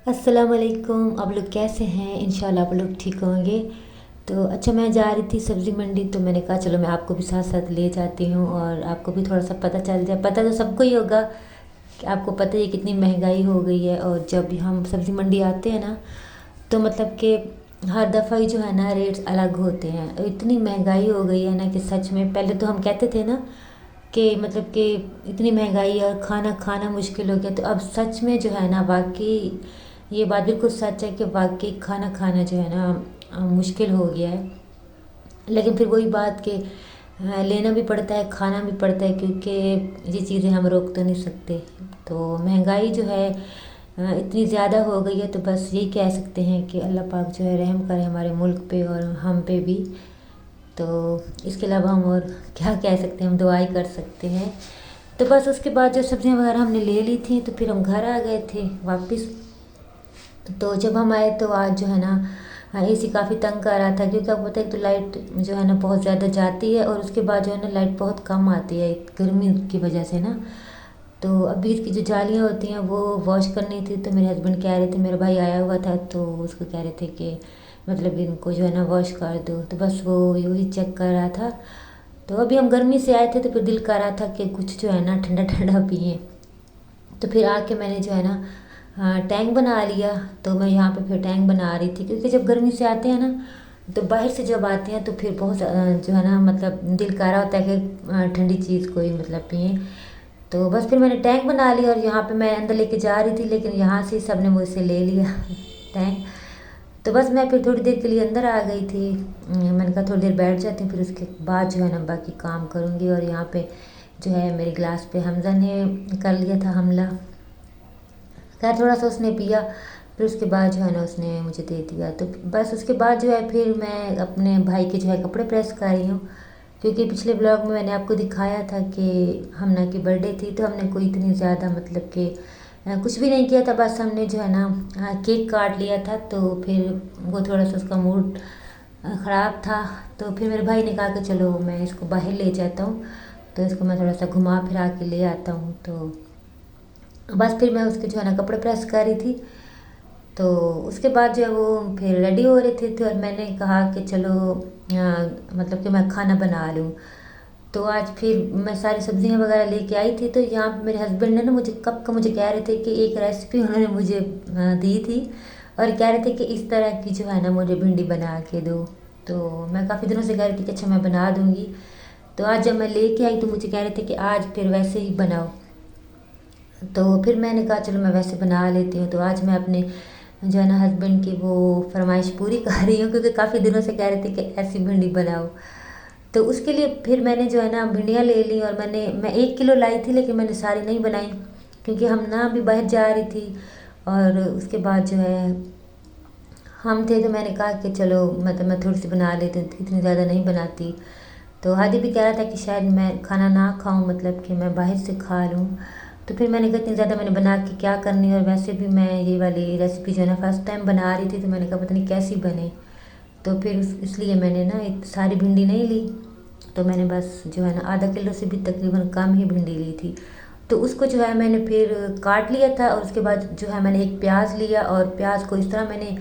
अस्सलाम वालेकुम। आप लोग कैसे हैं? इंशाल्लाह आप लोग ठीक होंगे। तो अच्छा, मैं जा रही थी सब्ज़ी मंडी, तो मैंने कहा चलो मैं आपको भी साथ साथ ले जाती हूँ और आपको भी थोड़ा सा पता चल जाए। पता तो सबको ही होगा कि आपको पता ही है कितनी महंगाई हो गई है। और जब भी हम सब्ज़ी मंडी आते हैं ना, तो मतलब कि हर दफ़ा ही जो है ना रेट्स अलग होते हैं। और इतनी महंगाई हो गई है ना कि सच में पहले तो हम कहते थे ना कि मतलब कि इतनी महंगाई और खाना खाना मुश्किल हो गया, तो अब सच में जो है ना वाकई ये बात बिल्कुल सच है कि वाकई खाना खाना जो है ना मुश्किल हो गया है। लेकिन फिर वही बात कि लेना भी पड़ता है, खाना भी पड़ता है, क्योंकि ये चीज़ें हम रोक तो नहीं सकते। तो महंगाई जो है इतनी ज़्यादा हो गई है, तो बस यही कह सकते हैं कि अल्लाह पाक जो है रहम करे हमारे मुल्क पे और हम पे भी। तो इसके अलावा हम और क्या कह सकते हैं, हम दुआ ही कर सकते हैं। तो बस उसके बाद जो सब्ज़ियाँ वगैरह हमने ले ली थी, तो फिर हम घर आ गए थे वापस। तो जब हम आए तो आज जो है ना एसी काफ़ी तंग कर रहा था, क्योंकि आपको पता है तो लाइट जो है ना बहुत ज़्यादा जाती है और उसके बाद जो है ना लाइट बहुत कम आती है गर्मी की वजह से ना। तो अभी इसकी जो जालियाँ होती हैं वो वॉश करनी थी, तो मेरे हस्बैंड कह रहे थे, मेरा भाई आया हुआ था तो उसको कह रहे थे कि मतलब इनको जो है ना वॉश कर दो, तो बस वो यूँ ही चेक कर रहा था। तो अभी हम गर्मी से आए थे, तो फिर दिल कर रहा था कि कुछ जो है ना ठंडा ठंडा पिए। तो फिर आके मैंने जो है ना टैंक बना लिया। तो मैं यहाँ पे फिर टैंक बना रही थी, क्योंकि जब गर्मी से आते हैं ना, तो बाहर से जब आते हैं तो फिर बहुत जो है ना मतलब दिल कर रहा होता है कि ठंडी चीज़ कोई मतलब पिए। तो बस फिर मैंने टैंक बना लिया और यहाँ पे मैं अंदर लेके जा रही थी, लेकिन यहाँ से सब ने मुझसे ले लिया टैंक। तो बस मैं फिर थोड़ी देर के लिए अंदर आ गई थी। मैंने कहा थोड़ी देर बैठ जाती हूँ, फिर उसके बाद जो है ना बाकी काम करूँगी। और यहाँ पे जो है मेरे गिलास पे हमज़ा ने कर लिया था हमला। खैर थोड़ा सा उसने पिया, फिर उसके बाद जो है ना उसने मुझे दे दिया। तो बस उसके बाद जो है फिर मैं अपने भाई के जो है कपड़े प्रेस कर रही हूँ, क्योंकि पिछले ब्लॉग में मैंने आपको दिखाया था कि हमना की बर्थडे थी, तो हमने कोई इतनी ज़्यादा मतलब कि कुछ भी नहीं किया था। बस हमने जो है ना केक काट लिया था, तो फिर वो थोड़ा सा उसका मूड ख़राब था। तो फिर मेरे भाई ने कहा कि चलो मैं इसको बाहर ले जाता हूँ, तो इसको मैं थोड़ा सा घुमा फिरा के ले आता हूँ। तो बस फिर मैं उसके जो है ना कपड़े प्रेस कर रही थी। तो उसके बाद जो है वो फिर रेडी हो रहे थे और मैंने कहा कि चलो मतलब कि मैं खाना बना लूँ। तो आज फिर मैं सारी सब्जियां वगैरह लेके आई थी। तो यहाँ पे मेरे हस्बैंड ने ना मुझे कब का मुझे कह रहे थे कि एक रेसिपी उन्होंने मुझे दी थी और कह रहे थे कि इस तरह की जो है ना मुझे भिंडी बना के दो। तो मैं काफ़ी दिनों से कह रही थी कि अच्छा मैं बना दूँगी। तो आज जब मैं लेके आई तो मुझे कह रहे थे कि आज फिर वैसे ही बनाओ। तो फिर मैंने कहा चलो मैं वैसे बना लेती हूँ। तो आज मैं अपने जो है ना हस्बैंड की वो फरमाइश पूरी कर रही हूँ, क्योंकि काफ़ी दिनों से कह रहे थे कि ऐसी भिंडी बनाओ। तो उसके लिए फिर मैंने जो है ना भिंडियाँ ले ली और मैं 1 किलो लाई थी, लेकिन मैंने सारी नहीं बनाई, क्योंकि हम ना अभी बाहर जा रही थी। और उसके बाद जो है हम थे, तो मैंने कहा कि चलो मतलब मैं थोड़ी सी बना लेती हूँ, इतनी ज़्यादा नहीं बनाती। तो हादी भी कह रहा था कि शायद मैं खाना ना खाऊं, मतलब कि मैं बाहर से खा लूं। तो फिर मैंने कहा इतनी ज़्यादा मैंने बना के क्या करनी, और वैसे भी मैं ये वाली रेसिपी जो है ना फर्स्ट टाइम बना रही थी, तो मैंने कहा पता नहीं कैसी बने। तो फिर इसलिए मैंने ना सारी भिंडी नहीं ली। तो मैंने बस जो है ना आधा किलो से भी तकरीबन कम ही भिंडी ली थी। तो उसको जो है मैंने फिर काट लिया था। और उसके बाद जो है मैंने एक प्याज लिया और प्याज को इस तरह मैंने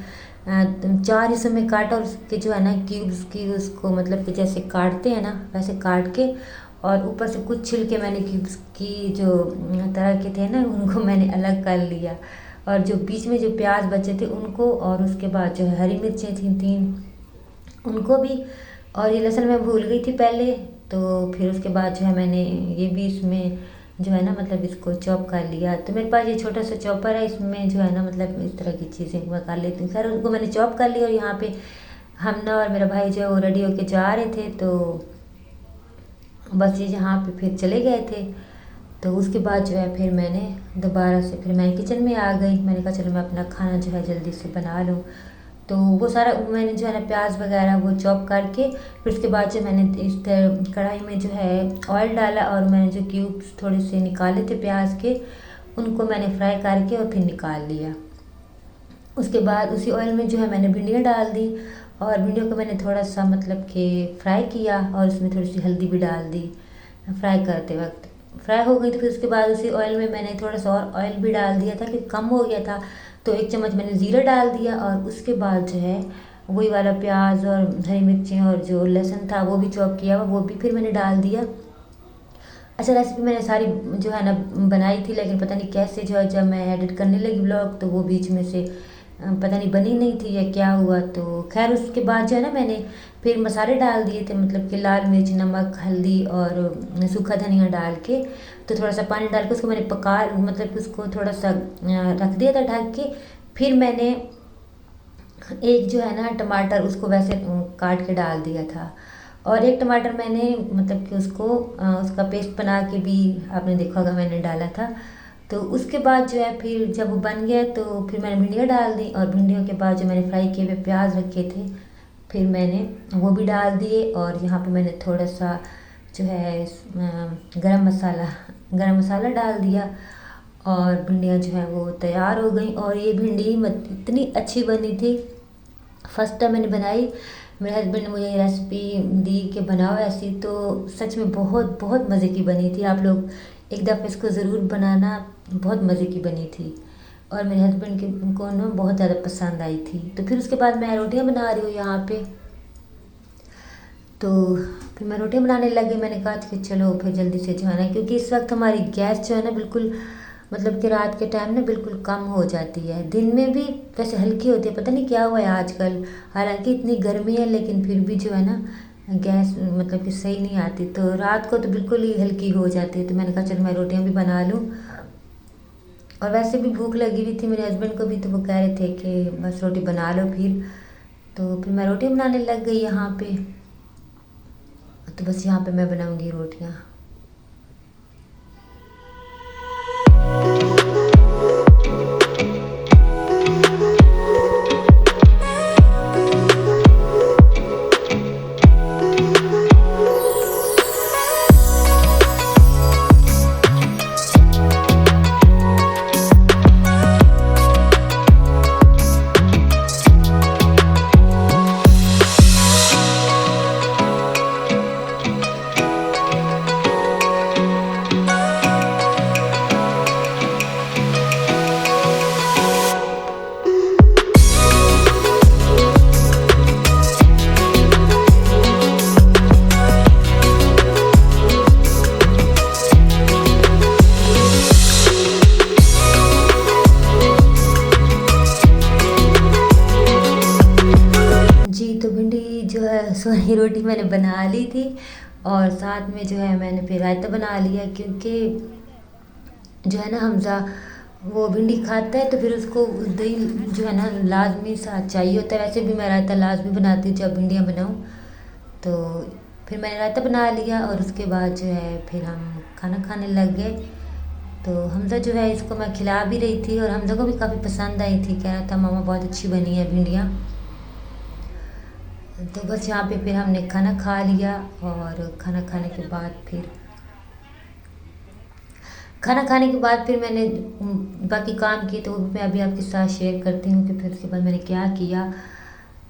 4 हिस्सों में काटा, और उसके जो है ना क्यूब्स की उसको मतलब कि जैसे काटते हैं ना वैसे काट के, और ऊपर से कुछ छिलके मैंने क्यूब्स की जो तरह के थे ना उनको मैंने अलग कर लिया। और जो बीच में जो प्याज बचे थे उनको, और उसके बाद जो है हरी मिर्चें थी 3 उनको भी। और ये लहसुन मैं भूल गई थी पहले। तो फिर उसके बाद जो है मैंने ये भी इसमें जो है ना मतलब इसको चॉप कर लिया। तो मेरे पास ये छोटा सा चॉपर है, इसमें जो है ना मतलब इस तरह की चीज़ें मैं कर लेती हूँ। खैर उनको मैंने चॉप कर लिया। और यहाँ पे हम ना और मेरा भाई जो है वो रेडी होके जा रहे थे, तो बस ये यहाँ पे फिर चले गए थे। तो उसके बाद जो है फिर मैंने दोबारा से फिर मैं किचन में आ गई। मैंने कहा चलो मैं अपना खाना जो है जल्दी से बना लूँ। तो वो सारा मैंने जो है ना प्याज वगैरह वो चॉप करके, फिर उसके बाद जो मैंने इस कढ़ाई में जो है ऑयल डाला, और मैंने जो क्यूब्स थोड़े से निकाले थे प्याज के उनको मैंने फ्राई करके और फिर निकाल लिया। उसके बाद उसी ऑयल में जो है मैंने भिंडियाँ डाल दी, और भिंडियों को मैंने थोड़ा सा मतलब कि फ्राई किया, और उसमें थोड़ी सी हल्दी भी डाल दी फ्राई करते वक्त। फ्राई हो गई तो फिर उसके बाद उसी ऑयल में मैंने थोड़ा सा और ऑयल भी डाल दिया था, कि कम हो गया था। तो 1 चम्मच मैंने ज़ीरा डाल दिया और उसके बाद जो है वही वाला प्याज और हरी मिर्ची और जो लहसुन था वो भी चॉप किया हुआ वो भी फिर मैंने डाल दिया। अच्छा, रेसिपी मैंने सारी जो है ना बनाई थी, लेकिन पता नहीं कैसे जो है जब मैं एडिट करने लगी ब्लॉग तो वो बीच में से पता नहीं बनी नहीं थी या क्या हुआ। तो खैर उसके बाद जो है ना मैंने फिर मसाले डाल दिए थे, मतलब कि लाल मिर्च, नमक, हल्दी और सूखा धनिया डाल के, तो थोड़ा सा पानी डाल के उसको मैंने पका, मतलब कि उसको थोड़ा सा रख दिया था ढक के। फिर मैंने एक जो है ना टमाटर उसको वैसे काट के डाल दिया था, और एक टमाटर मैंने मतलब कि उसको उसका पेस्ट बना के भी आपने देखा होगा मैंने डाला था। तो उसके बाद जो है फिर जब वो बन गया तो फिर मैंने भिंडियाँ डाल दी, और भिंडियों के बाद जो मैंने फ्राई किए हुए प्याज रखे थे फिर मैंने वो भी डाल दिए, और यहाँ पे मैंने थोड़ा सा जो है गरम मसाला डाल दिया, और भिंडियाँ जो है वो तैयार हो गई। और ये भिंडी इतनी अच्छी बनी थी, फर्स्ट टाइम मैंने बनाई, मेरे हस्बैंड ने मुझे ये रेसिपी दी कि बनाओ ऐसी, तो सच में बहुत बहुत मज़े की बनी थी। आप लोग एक दफ़ा इसको ज़रूर बनाना, बहुत मज़े की बनी थी, और मेरे हस्बैंड के को ना बहुत ज़्यादा पसंद आई थी। तो फिर उसके बाद मैं रोटियां बना रही हूँ यहाँ पे। तो फिर मैं रोटियां बनाने लगी, मैंने कहा कि चलो फिर जल्दी से जो है ना, क्योंकि इस वक्त हमारी गैस जो है ना बिल्कुल, मतलब कि रात के टाइम ना बिल्कुल कम हो जाती है, दिन में भी वैसे हल्की होती है, पता नहीं क्या हुआ है आजकल, हालांकि इतनी गर्मी है लेकिन फिर भी जो है ना गैस मतलब कि सही नहीं आती, तो रात को तो बिल्कुल ही हल्की हो जाती है। तो मैंने कहा चलो मैं रोटियां भी बना लूँ, और वैसे भी भूख लगी हुई थी मेरे हस्बैंड को भी, तो वो कह रहे थे कि बस रोटी बना लो फिर। तो फिर मैं रोटी बनाने लग गई यहाँ पे। तो बस यहाँ पे मैं बनाऊँगी रोटियाँ। जी, तो भिंडी जो है सॉरी रोटी मैंने बना ली थी, और साथ में जो है मैंने फिर रायता बना लिया, क्योंकि जो है ना हमजा वो भिंडी खाता है तो फिर उसको दही जो है ना लाजमी साथ चाहिए होता है। वैसे भी मैं रायता लाजमी बनाती हूँ जब भिंडियाँ बनाऊँ। तो फिर मैंने रायता बना लिया, और उसके बाद जो है फिर हम खाना खाने लग गए। तो हमजा जो है इसको मैं खिला भी रही थी, और हमजा को भी काफ़ी पसंद आई थी, कह रहा था मामा बहुत अच्छी बनी है भिंडियाँ। तो बस यहाँ पे फिर हमने खाना खा लिया, और खाना खाने के बाद फिर मैंने बाकी काम किए, तो वो भी मैं अभी आपके साथ शेयर करती हूँ कि फिर उसके बाद मैंने क्या किया।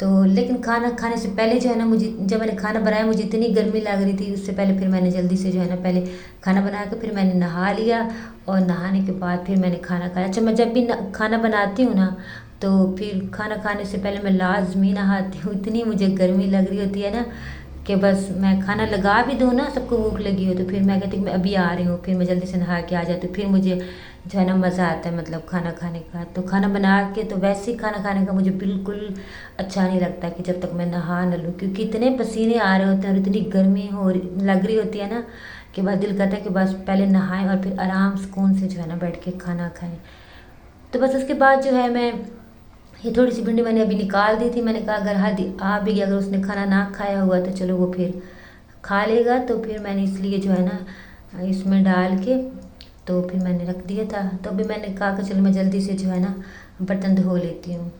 तो लेकिन खाना खाने से पहले जो है ना, मुझे जब मैंने खाना बनाया मुझे इतनी गर्मी लग रही थी, उससे पहले फिर मैंने जल्दी से जो है ना पहले खाना बना के फिर मैंने नहा लिया, और नहाने के बाद फिर मैंने खाना खाया। अच्छा, मैं जब भी खाना बनाती हूँ ना तो फिर खाना खाने से पहले मैं लाजमी नहाती हूँ, इतनी मुझे गर्मी लग रही होती है ना कि बस मैं खाना लगा भी दूँ ना, सबको भूख लगी हो तो फिर मैं कहती हूँ मैं अभी आ रही हूँ, फिर मैं जल्दी से नहा के आ जाती हूँ, फिर मुझे जो है ना मज़ा आता है मतलब खाना खाने का। तो खाना बना के तो वैसे ही खाना खाने का मुझे बिल्कुल अच्छा नहीं लगता कि जब तक मैं नहा न लूँ, क्योंकि इतने पसीने आ रहे होते हैं और इतनी गर्मी लग रही होती है ना कि बस दिल करता है कि बस पहले नहाएं और फिर आराम सुकून से जो है ना बैठ के खाना खाएं। तो बस उसके बाद जो है मैं ये थोड़ी सी भिंडी मैंने अभी निकाल दी थी, मैंने कहा अगर हादी आ भी गया, अगर उसने खाना ना खाया हुआ तो चलो वो फिर खा लेगा, तो फिर मैंने इसलिए जो है ना इसमें डाल के तो फिर मैंने रख दिया था। तो अभी मैंने कहा कि चलो मैं जल्दी से जो है ना बर्तन धो लेती हूँ।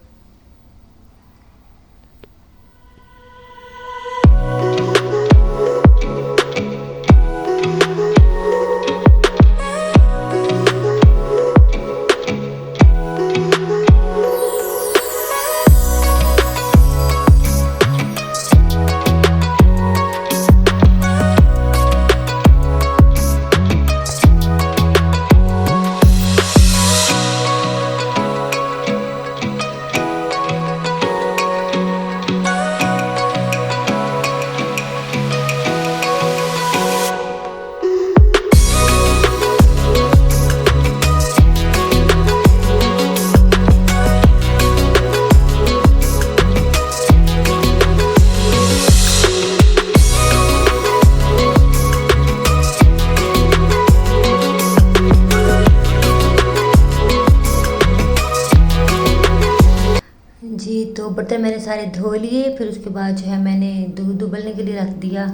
जी, तो बर्तन मैंने सारे धो लिए, फिर उसके बाद जो है मैंने दूध उबलने के लिए रख दिया।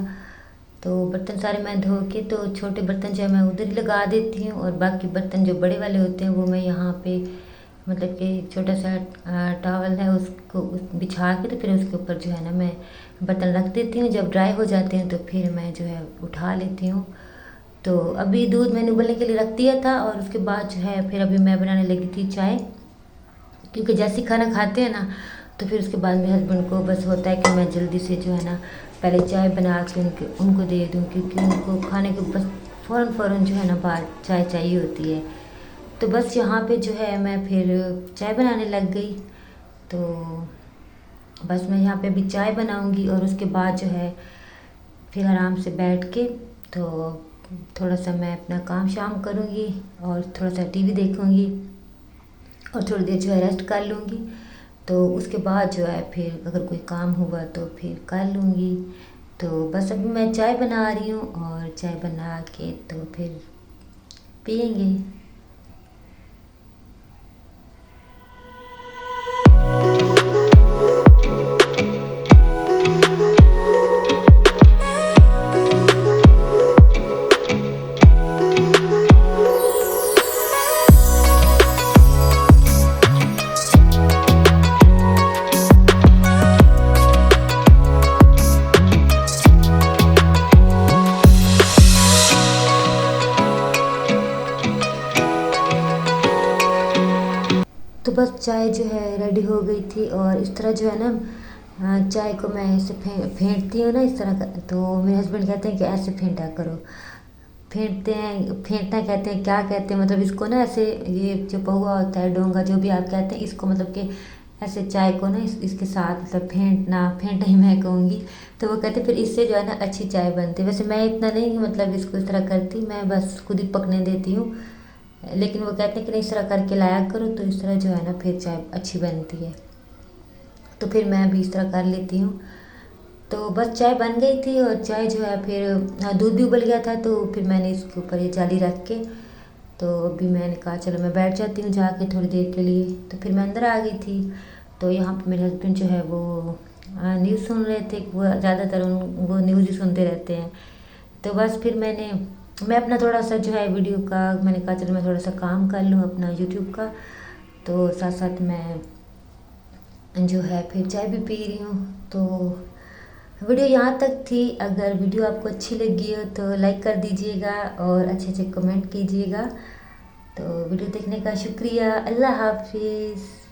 तो बर्तन सारे मैं धो के तो छोटे बर्तन जो है मैं उधर ही लगा देती हूँ, और बाकी बर्तन जो बड़े वाले होते हैं वो मैं यहाँ पे मतलब कि छोटा सा टॉवल है उसको बिछा के तो फिर उसके ऊपर जो है ना मैं बर्तन रख देती हूँ। जब ड्राई हो जाते हैं तो फिर मैं जो है उठा लेती हूँ। तो अभी दूध मैंने उबलने के लिए रख दिया था, और उसके बाद जो है फिर अभी मैं बनाने लगी थी चाय, क्योंकि जैसे ही खाना खाते हैं ना तो फिर उसके बाद मेरे हस्बैंड को बस होता है कि मैं जल्दी से जो है ना पहले चाय बना के उनको दे दूँ, क्योंकि उनको खाने के बस फ़ौरन फ़ौरन जो है ना बाहर चाय चाहिए होती है। तो बस यहाँ पे जो है मैं फिर चाय बनाने लग गई। तो बस मैं यहाँ पे अभी चाय बनाऊँगी, और उसके बाद जो है फिर आराम से बैठ के तो थोड़ा सा मैं अपना काम शाम करूँगी, और थोड़ा सा टीवी देखूँगी, और थोड़ी देर जो है रेस्ट कर लूँगी। तो उसके बाद जो है फिर अगर कोई काम हुआ तो फिर कर लूँगी। तो बस अभी मैं चाय बना रही हूँ, और चाय बना के तो फिर पियेंगे। तो बस चाय जो है रेडी हो गई थी, और इस तरह जो है ना चाय को मैं ऐसे फेंटती हूँ ना इस तरह का। तो मेरे हस्बैंड कहते हैं कि ऐसे फेंटा करो। फेंटते हैं, फेंटना कहते हैं, क्या कहते हैं मतलब इसको ना ऐसे, ये जो पहुआ होता है, डोंगा जो भी आप कहते हैं, इसको मतलब कि ऐसे चाय को ना इसके साथ मतलब फेंटना ही मैं कहूँगी। तो वो कहते फिर इससे जो है ना अच्छी चाय बनती है। वैसे मैं इतना नहीं मतलब इसको इस तरह करती, मैं बस खुद ही पकने देती हूँ, लेकिन वो कहते हैं कि नहीं इस तरह करके लाया करो, तो इस तरह जो है ना फिर चाय अच्छी बनती है। तो फिर मैं भी इस तरह कर लेती हूँ। तो बस चाय बन गई थी, और चाय जो है फिर दूध भी उबल गया था, तो फिर मैंने इसके ऊपर ये जाली रख के तो अभी मैंने कहा चलो मैं बैठ जाती हूँ जाके थोड़ी देर के लिए। तो फिर मैं अंदर आ गई थी। तो यहाँ पे मेरे हस्बैंड जो है वो न्यूज़ सुन रहे थे, वो ज़्यादातर वो न्यूज़ ही सुनते रहते हैं। तो बस फिर मैं अपना थोड़ा सा जो है वीडियो का मैंने कहा चलो मैं थोड़ा सा काम कर लूँ अपना यूट्यूब का। तो साथ साथ मैं जो है फिर चाय भी पी रही हूँ। तो वीडियो यहाँ तक थी। अगर वीडियो आपको अच्छी लगी हो तो लाइक कर दीजिएगा, और अच्छे अच्छे कमेंट कीजिएगा। तो वीडियो देखने का शुक्रिया। अल्लाह हाफिज़।